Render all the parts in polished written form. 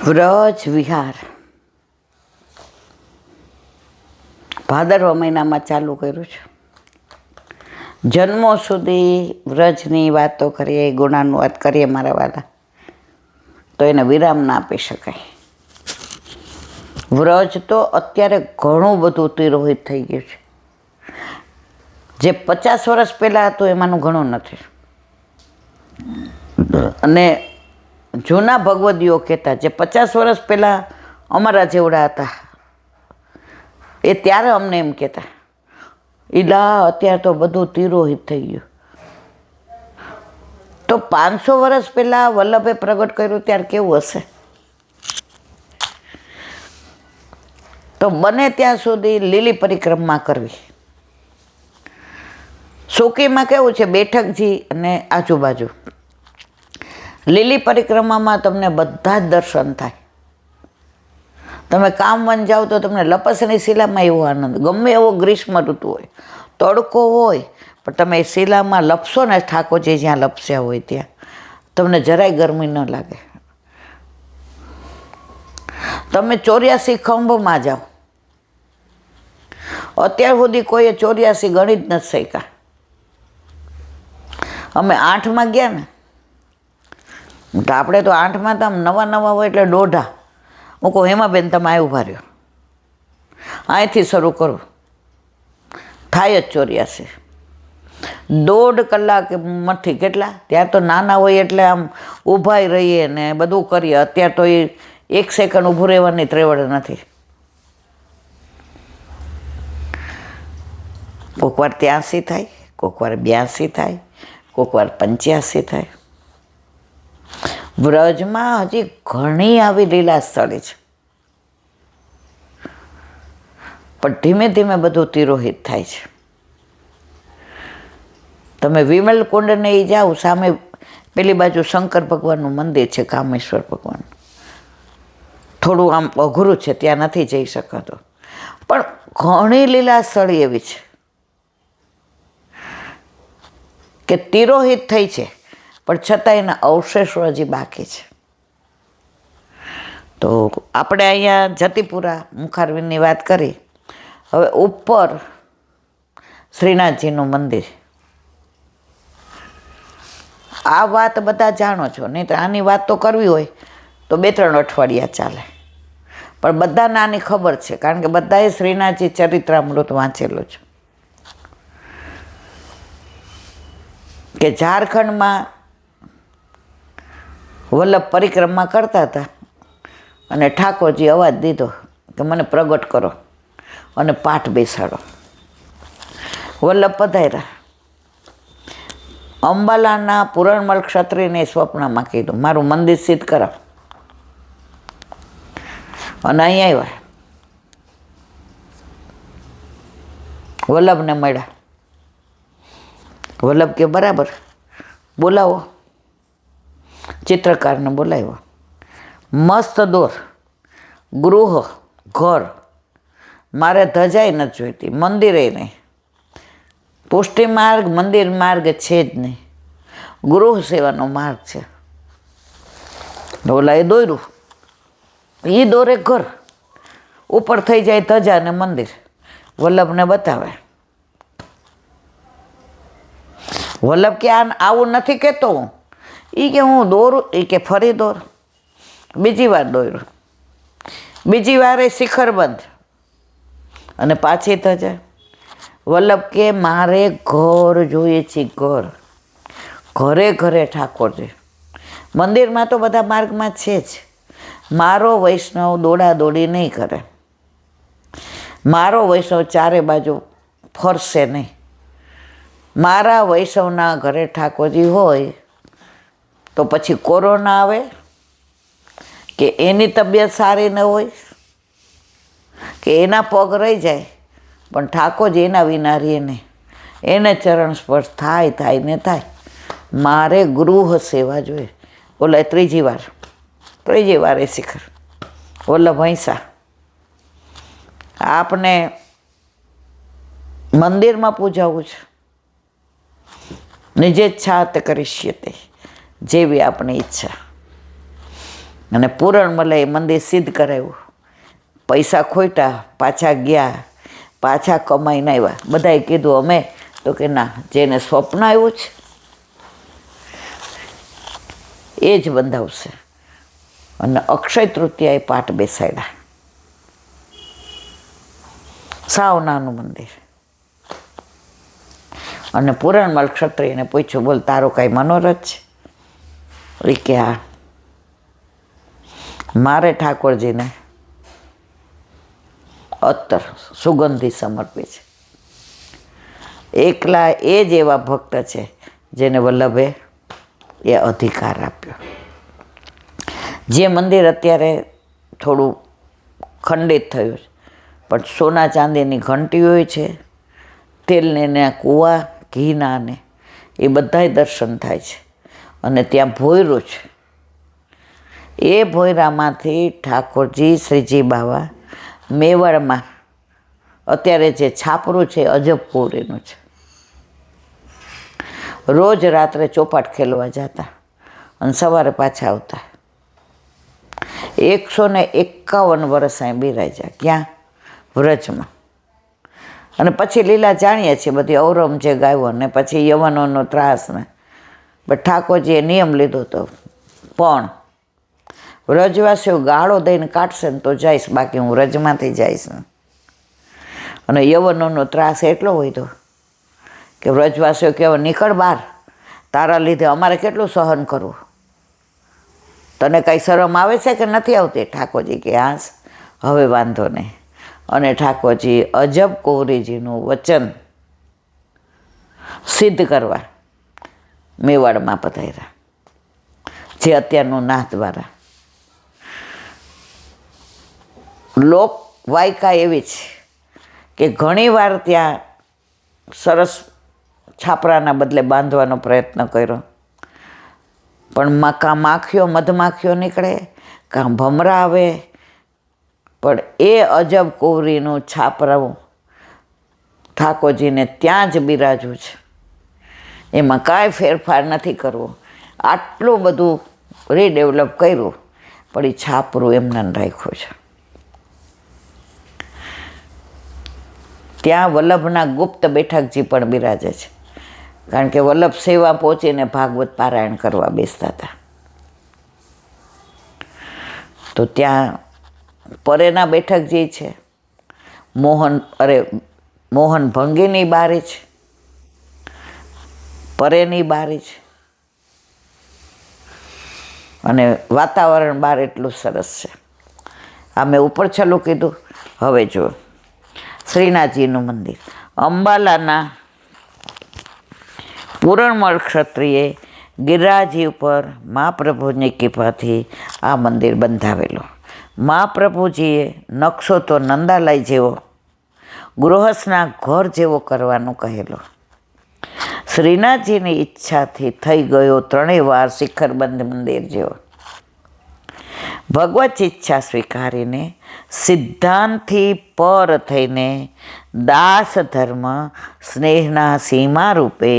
વ્રજ વિહાર ભાદરવા મહિનામાં ચાલુ કર્યું છે. જન્મો સુધી વ્રજની વાતો કરીએ, ગુણાનુવાદ કરીએ મારા વાલા, તો એને વિરામ ના આપી શકાય. વ્રજ તો અત્યારે ઘણું બધું તિરોહિત થઈ ગયું છે. જે 50 વર્ષ પહેલાં હતું એમાંનું ઘણું નથી. અને જૂના ભગવદીઓ કહેતા, જે 50 વર્ષ પહેલાં અમારા જેવડા હતા, એ ત્યારે અમને એમ કહેતા, ઈલા અત્યારે તો બધું તિરોહિત થઈ ગયું. તો 500 વર્ષ પહેલાં વલ્લભે પ્રગટ કર્યું ત્યારે કેવું હશે? તો બને ત્યાં સુધી લીલી પરિક્રમા કરવી. સુકીમાં કેવું છે, બેઠકજી અને આજુબાજુ. લીલી પરિક્રમામાં તમને બધા જ દર્શન થાય. તમે કામવન જાઓ તો તમને લપસણી શિલામાં એવો આનંદ, ગમે એવો ગ્રીષ્મ ઋતુ હોય, તડકો હોય, પણ તમે એ શિલામાં લપસો ને, ઠાકોરજી જ્યાં લપસ્યા હોય ત્યાં, તમને જરાય ગરમી ન લાગે. તમે 84 ખંભમાં જાઓ, અત્યાર સુધી કોઈએ 84 ગણી જ નથી શક્યા. અમે 8માં ગયા ને, તો આપણે તો 8માં તો આમ નવા હોય એટલે દોઢા. હું કહું, હેમાબેન તમે આ ઉભા રહ્યો, અહીંથી શરૂ કરું, થાય જ 84. 1.5 કલાક મથી કેટલા, ત્યાં તો નાના હોય એટલે આમ ઊભાઈ રહીએ ને બધું કરીએ. અત્યારે તો એ 1 સેકન્ડ ઊભું રહેવાની ત્રેવડ નથી. કોઈક વાર 83 થાય, કોઈક વાર 82 થાય, કોઈક વાર 85 થાય. વ્રજમાં હજી ઘણી આવી લીલા સ્થળે છે, પણ ધીમે ધીમે બધું તિરોહિત થાય છે. તમે વિમલ કુંડને એ જાઓ, સામે પેલી બાજુ શંકર ભગવાનનું મંદિર છે, કામેશ્વર ભગવાન. થોડું આમ અઘરું છે, ત્યાં નથી જઈ શકાતો, પણ ઘણી લીલા સ્થળી એવી છે કે તિરોહિત થઈ છે, પણ છતાં એના અવશેષો હજી બાકી છે. તો આપણે અહીંયા જતીપુરા મુખારવિંદની વાત કરી. હવે ઉપર શ્રીનાથજીનું મંદિર, આ વાત બધા જાણો છો, નહીં તો આની વાત તો કરવી હોય તો 2-3 અઠવાડિયા ચાલે. પણ બધાને આની ખબર છે, કારણ કે બધાએ શ્રીનાથજી ચરિત્રામૃત વાંચેલું છે. કે ઝારખંડમાં વલ્લભ પરિક્રમા કરતા હતા અને ઠાકોરજી અવાજ દીધો કે મને પ્રગટ કરો અને પાઠ બેસાડો. વલ્લભ પધાર્યા. અંબાલાના પુરણમલ ક્ષત્રિયને સ્વપ્નમાં કીધું, મારું મંદિર સિદ્ધ કરાવ. અને અહીં આવ્યા, વલ્લભને મળ્યા. વલ્લભ કે બરાબર, બોલાવો. ચિત્રકારને બોલાવ્યો. મસ્ત દોર, ગૃહ, ઘર, મારે ધજાઈ નથી જોઈતી, મંદિરે નહીં, પુષ્ટિ માર્ગ, મંદિર માર્ગ છે જ નહીં, ગૃહ સેવાનો માર્ગ છે. ઓલા એ દોર્યું, એ દોરે ઘર, ઉપર થઈ જાય ધજા ને મંદિર. વલ્લભને બતાવે. વલ્લભ કે આવું નથી કહેતો હું. એ કે હું દોરું, એ કે ફરી દોર. બીજી વાર દોર્યું, બીજી વાર એ શિખરબંધ અને પાછી ધજા. વલ્લભ કે મારે ઘર જોઈએ છે, ઘર. ઘરે ઘરે ઠાકોરજી. મંદિરમાં તો બધા માર્ગમાં છે જ. મારો વૈષ્ણવ દોડાદોડી નહીં કરે, મારો વૈષ્ણવ ચારે બાજુ ફરશે નહીં. મારા વૈષ્ણવના ઘરે ઠાકોરજી હોય તો પછી કોરોના આવે કે એની તબિયત સારી ન હોય કે એના પગ રહી જાય, પણ ઠાકોરજી એના વિના રહે નહીં. એને ચરણ સ્પર્શ થાય ને થાય. મારે ગૃહ સેવા જોઈએ. ઓલા ત્રીજી વાર એ શિખર. વલ્લભ હંસા. આપને મંદિરમાં પૂજાવું છે, નિજેચ્છા તે કરીશ્યતે, જેવી આપણી ઈચ્છા. અને પૂરણમલે એ મંદિર સિદ્ધ કરાવ્યું. પૈસા ખોટા, પાછા ગયા, પાછા કમાઈને આવ્યા. બધાએ કીધું અમે, તો કે ના, જેને સ્વપ્ન આવ્યું છે એ જ બંધાવશે. અને અક્ષય તૃતીયાએ પાઠ બેસાડ્યા. સાવ નાનું મંદિર. અને પૂરણમલ ક્ષત્રિયને પૂછ્યું, બોલ તારો કાંઈ મનોરથ છે? એ કે હા, મારે ઠાકોરજીને અત્તર સુગંધી સમર્પી છે. એકલા એ જ એવા ભક્ત છે જેને વલ્લભે એ અધિકાર આપ્યો. જે મંદિર અત્યારે થોડું ખંડિત થયું છે, પણ સોના ચાંદીની ઘંટી હોય છે, તેલને કૂવા, ઘીના ને એ બધાય દર્શન થાય છે. અને ત્યાં ભોયરું છે. એ ભોયરામાંથી ઠાકોરજી શ્રીજી બાવા મેવાડમાં અત્યારે જે છાપરું છે અજબ કોરીનું છે. રોજ રાત્રે ચોપાટ ખેલવા જતા અને સવારે પાછા આવતા. 151 વર્ષ અહીં બિરાજ્યા. ક્યાં? વ્રજમાં. અને પછી લીલા જાણીએ છીએ બધી, ઔરંગઝેબ આવ્યો ને પછી યવનોનો ત્રાસ ને, પણ ઠાકોરજીએ નિયમ લીધો હતો, પણ વ્રજવાસીઓ ગાળો દઈને કાઢશે ને તો જઈશ, બાકી હું વ્રજમાંથી જઈશ ને. અને યવનોનો ત્રાસ એટલો વધ્યો કે વ્રજવાસીઓ કહેવા, નીકળ બહાર, તારા લીધે અમારે કેટલું સહન કરવું, તને કાંઈ શરમ આવે છે કે નથી આવતી? ઠાકોરજી કે હા, હવે વાંધો નહીં. અને ઠાકોરજી અજબ કોરીજીનું વચન સિદ્ધ કરવા મેવાડમાં પધાર્યા, જે અત્યારનું નાથદ્વારા. લોક વાયકા એવી છે કે ઘણીવાર ત્યાં સરસ છાપરાના બદલે બાંધવાનો પ્રયત્ન કર્યો, પણ કાં માખીઓ, મધમાખીઓ નીકળે, કાં ભમરા આવે, પણ એ અજબ કોરીનું છાપરાવું ઠાકોરજીને ત્યાં જ બિરાજવું છે, એમાં કાંઈ ફેરફાર નથી કરવો. આટલું બધું રીડેવલપ કર્યું, પણ એ છાપરું એમને રાખ્યું છે. ત્યાં વલ્લભના ગુપ્ત બેઠકજી પણ બિરાજે છે, કારણ કે વલ્લભ સેવા પહોંચીને ભાગવત પારાયણ કરવા બેસતા હતા. તો ત્યાં પરેના બેઠકજી છે, મોહન ભંગીની બારી છે, પરેની બારી છે. અને વાતાવરણ બહાર એટલું સરસ છે. આ મેં ઉપર છેલ્લું કીધું. હવે જુઓ શ્રીનાથજીનું મંદિર. અંબાલાના પૂરણમલ ક્ષત્રિયે ગિરિરાજી ઉપર મહાપ્રભુની કૃપાથી આ મંદિર બંધાવેલું. મહાપ્રભુજીએ નકશો તો નંદાલય જેવો, ગૃહસ્થના ઘર જેવો કરવાનું કહેલો. શ્રીનાથજીની ઈચ્છાથી થઈ ગયો 3 વાર શિખરબંધ મંદિર જેવો. ભગવત ઈચ્છા સ્વીકારીને સિદ્ધાંતથી પર થઈને દાસ ધર્મ સ્નેહના સીમા રૂપે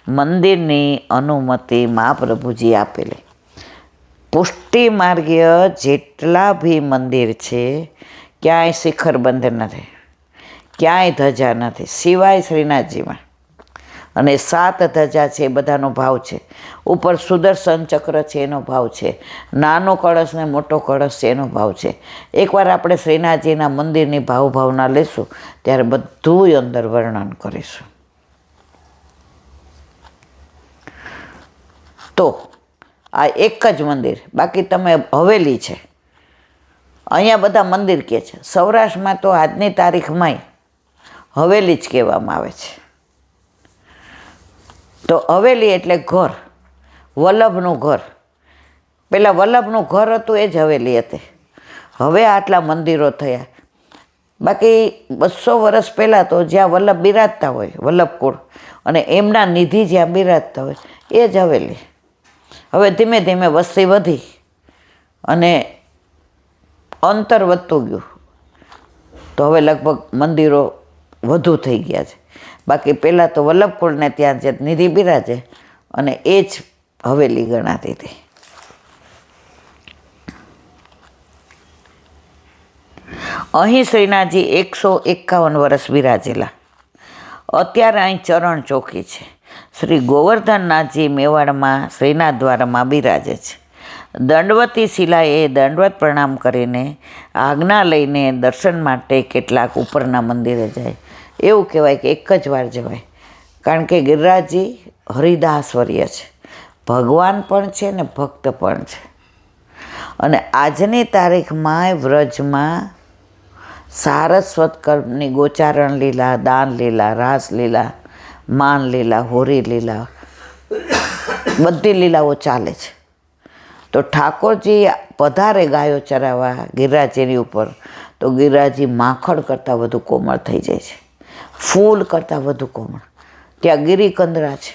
મંદિરની અનુમતિ મહાપ્રભુજી આપેલી. પુષ્ટિ માર્ગીય જેટલા બી મંદિર છે ક્યાંય શિખરબંધ નથી, ક્યાંય ધજા નથી, સિવાય શ્રીનાથજીમાં. અને 7 ધજા છે, એ બધાનો ભાવ છે. ઉપર સુદર્શન ચક્ર છે, એનો ભાવ છે. નાનો કળશ ને મોટો કળશ છે, એનો ભાવ છે. એકવાર આપણે શ્રીનાથજીના મંદિરની ભાવના લેશું ત્યારે બધું અંદર વર્ણન કરીશું. તો આ એક જ મંદિર, બાકી તમે હવેલી છે, અહીંયા બધા મંદિર કહે છે. સૌરાષ્ટ્રમાં તો આજની તારીખમાંય હવેલી જ કહેવામાં આવે છે. તો હવેલી એટલે ઘર, વલ્લભનું ઘર. પહેલાં વલ્લભનું ઘર હતું એ જ હવેલી હતી. હવે આટલા મંદિરો થયા. બાકી 200 વર્ષ પહેલાં તો જ્યાં વલ્લભ બિરાજતા હોય, વલ્લભકુળ, અને એમના નિધિ જ્યાં બિરાજતા હોય એ જ હવેલી. હવે ધીમે ધીમે વસ્તી વધી અને અંતર વધતું ગયું, તો હવે લગભગ મંદિરો વધુ થઈ ગયા છે. બાકી પહેલાં તો વલ્લભકુળને ત્યાં જે નિધિ બિરાજે અને એ જ હવેલી ગણાતી હતી. અહીં શ્રીનાથજી 151 વર્ષ બિરાજેલા. અત્યારે અહીં ચરણ ચોકી છે. શ્રી ગોવર્ધનનાથજી મેવાડમાં શ્રીનાથ દ્વારમાં બિરાજે છે. દંડવતી શિલાએ દંડવત પ્રણામ કરીને આજ્ઞા લઈને દર્શન માટે કેટલાક ઉપરના મંદિરે જાય. એવું કહેવાય કે એક જ વાર જવાય, કારણ કે ગિરિરાજજી હરિદાસવર્ય છે, ભગવાન પણ છે ને ભક્ત પણ છે. અને આજની તારીખમાં વ્રજમાં સારસ્વત કર્મની ગોચારણ લીલા, દાન લીલા, રાસ લીલા, માન લીલા, હોરી લીલા, બધી લીલાઓ ચાલે છે. તો ઠાકોરજી પધારે ગાયો ચરાવવા ગિરિરાજજીની ઉપર, તો ગિરિરાજજી માખણ કરતાં વધુ કોમળ થઈ જાય છે, ફૂલ કરતાં વધુ કોમળ. ત્યાં ગિરિકંદરા છે,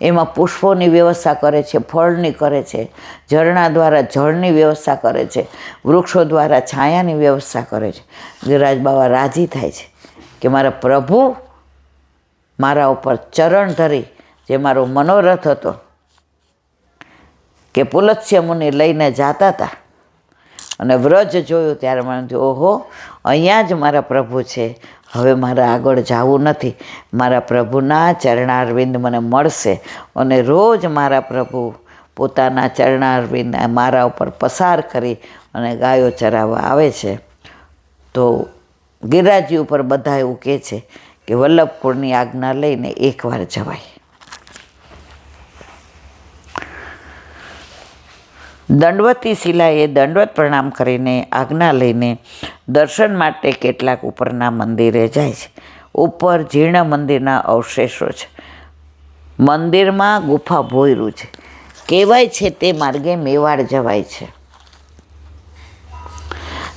એમાં પુષ્પોની વ્યવસ્થા કરે છે, ફળની કરે છે, ઝરણા દ્વારા જળની વ્યવસ્થા કરે છે, વૃક્ષો દ્વારા છાયાની વ્યવસ્થા કરે છે. ગિરિરાજ બાબા રાજી થાય છે કે મારા પ્રભુ મારા ઉપર ચરણ ધરી, જે મારો મનોરથ હતો કે પુલત્સ્ય મુનિ લઈને જતા હતા, અને વ્રજ જોયું ત્યારે મને થયું, ઓહો, અહીંયા જ મારા પ્રભુ છે, હવે મારે આગળ જવું નથી. મારા પ્રભુના ચરણારવિંદ મને મળશે, અને રોજ મારા પ્રભુ પોતાના ચરણારવિંદ મારા ઉપર પસાર કરી અને ગાયો ચરાવવા આવે છે. તો ગિરિરાજજી ઉપર બધા એવું કહે છે કે વલ્લભકુળની આજ્ઞા લઈને એકવાર જવાય. દંડવતી શિલાએ દંડવત પ્રણામ કરીને આજ્ઞા લઈને દર્શન માટે કેટલાક ઉપરના મંદિરે જાય છે. ઉપર જીર્ણ મંદિરના અવશેષો છે. મંદિરમાં ગુફા ભોયરું છે. કહેવાય છે તે માર્ગે મેવાડ જવાય છે.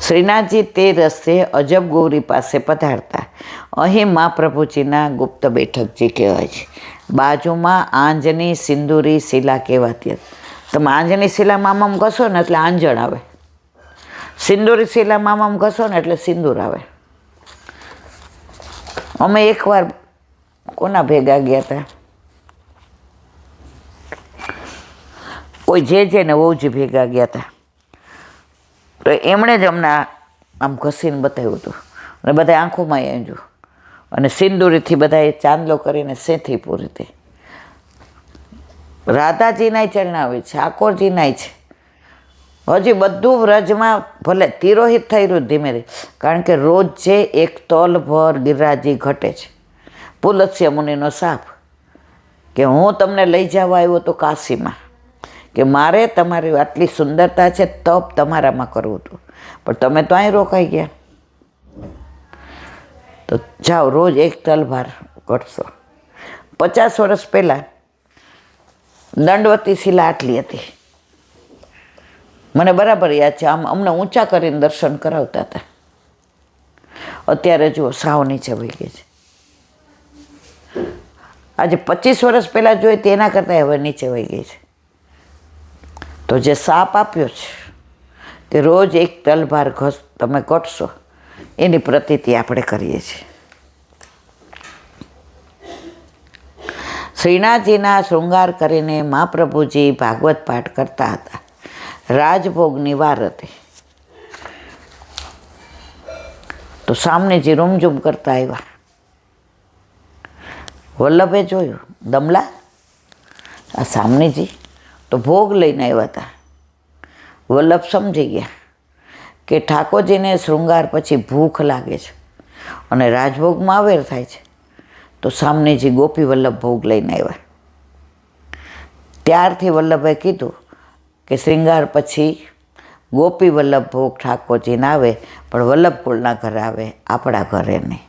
શ્રીનાથજી તે રસ્તે અજબ ગૌરી પાસે પધારતા. અહીં મહાપ્રભુજીના ગુપ્ત બેઠકજી કહેવાય છે. બાજુમાં આંજની સિંદૂરી શિલા કહેવાતી હતી. તમે આંજની શિલામાં આમ ઘસો ને એટલે આંજણ આવે, સિંદૂરી શિલામાં આમ ઘસો ને એટલે સિંદૂર આવે. અમે એકવાર કોના ભેગા ગયા હતા, કોઈ જે ને વહુજી ભેગા ગયા હતા, તો એમણે જ અમને આમ ઘસીને બતાવ્યું હતું, અને બધા આંખોમાં એંજું, અને સિંદૂરીથી બધાએ ચાંદલો કરીને સેથી પૂરી હતી. રાધાજીનાય ચરણાવી છે, ઠાકોરજીનાય છે. હજી બધું વ્રજમાં ભલે તિરોહિત થઈ રહ્યું ધીમે ધીમે, કારણ કે રોજ જે એક તોલભર ગિરિરાજજી ઘટે છે. પુલત્સ્ય મુનિનો શાપ કે હું તમને લઈ જવા આવ્યો તો કાશીમાં, કે મારે તમારી આટલી સુંદરતા છે, તપ તમારામાં કરવું હતું, પણ તમે તો અહીં રોકાઈ ગયા. તો જાઓ, રોજ એક તલભાર ઘટશો. 50 વર્ષ પહેલાં દંડવતી શિલા આટલી હતી, મને બરાબર યાદ છે. આમ અમને ઊંચા કરીને દર્શન કરાવતા હતા. અત્યારે જુઓ સાવ નીચે વહી ગઈ છે. આજે 25 વર્ષ પહેલાં જોઈએ તેના કરતાં હવે નીચે વહી ગઈ છે. તો જે શાપ આપ્યો છે તે રોજ એક તલભાર તમે ઘટશો, એની પ્રતીતિ આપણે કરીએ છીએ. શ્રીનાથજીના શૃંગાર કરીને મહાપ્રભુજી ભાગવત પાઠ કરતા હતા. રાજભોગની વાર હતી, તો સામનેજી રૂમઝૂમ કરતા આવ્યા. વલ્લભે જોયું, દમલા આ સામનેજી તો ભોગ લઈને આવ્યા હતા. વલ્લભ સમજી ગયા કે ઠાકોરજીને શૃંગાર પછી ભૂખ લાગે છે અને રાજભોગમાં અવેર થાય છે, તો સામનેજી ગોપી વલ્લભ ભોગ લઈને આવ્યા. ત્યારથી વલ્લભે કીધું કે શૃંગાર પછી ગોપી વલ્લભ ભોગ ઠાકોરજીને આવે, પણ વલ્લભકુળના ઘરે આવે, આપણા ઘરે નહીં.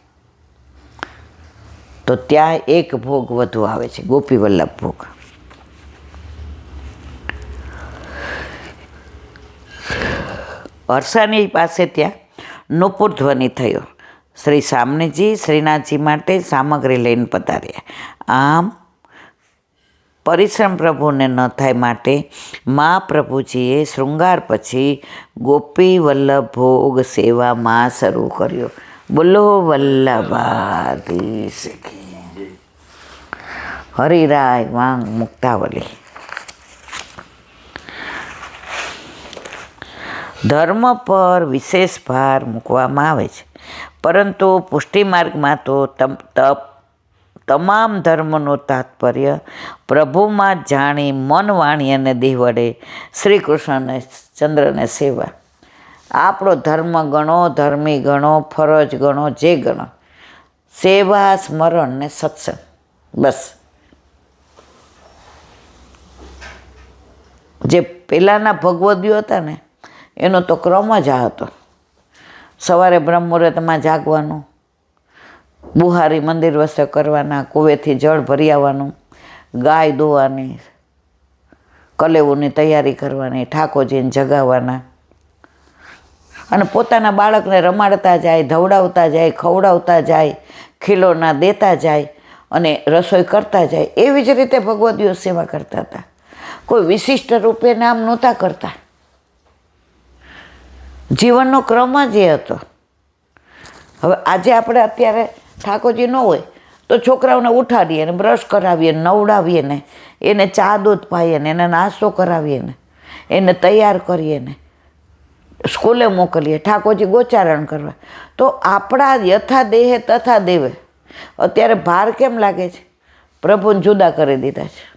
તો ત્યાં એક ભોગ વધુ આવે છે, ગોપી વલ્લભ ભોગ. હરસાની પાસે ત્યાં નુપુર ધ્વનિ થયો. શ્રી સામનેજી શ્રીનાથજી માટે સામગ્રી લઈને પધાર્યા. આમ પરિશ્રમ પ્રભુને ન થાય માટે મહાપ્રભુજીએ શૃંગાર પછી ગોપી વલ્લભ ભોગ સેવામાં શરૂ કર્યો. બોલો વલ્લભાધીશ કી. હરિરાય વાંગ મુક્તાવલી. ધર્મ પર વિશેષ ભાર મૂકવામાં આવે છે, પરંતુ પુષ્ટિ માર્ગમાં તો તમામ ધર્મનું તાત્પર્ય પ્રભુમાં જાણી મન, વાણી અને દેહ વડે શ્રી કૃષ્ણને ચંદ્રને સેવા. આપણો ધર્મ ગણો, ધર્મી ગણો, ફરજ ગણો, જે ગણો, સેવા, સ્મરણ ને સત્સંગ, બસ. જે પહેલાંના ભગવદીઓ હતા ને એનો તો ક્રમ જ આ હતો. સવારે બ્રહ્મ મુહૂર્તમાં જાગવાનું, બુહારી મંદિર વસ્ત્ર કરવાના, કુવેથી જળ ભરી આવવાનું, ગાય દોવાની, કલેવુની તૈયારી કરવાની, ઠાકોરજીને જગાવવાના, અને પોતાના બાળકને રમાડતા જાય, ધવડાવતા જાય, ખવડાવતા જાય, ખીલોના દેતા જાય અને રસોઈ કરતા જાય. એવી જ રીતે ભગવદીઓ સેવા કરતા હતા. કોઈ વિશિષ્ટ રૂપે નામ નહોતા કરતા. જીવનનો ક્રમ જ એ હતો. હવે આજે આપણે અત્યારે ઠાકોરજી ન હોય તો છોકરાઓને ઉઠાડીએ ને બ્રશ કરાવીએ, નવડાવીએ ને, એને ચા દૂધ પાઈએ ને, એને નાસ્તો કરાવીએ ને, એને તૈયાર કરીએ ને, સ્કૂલે મોકલીએ, ઠાકોરજી ગોચારણ કરવા. તો આપણા યથા દેહે તથા દેવે અત્યારે ભાર કેમ લાગે છે? પ્રભુને જુદા કરી દીધા છે.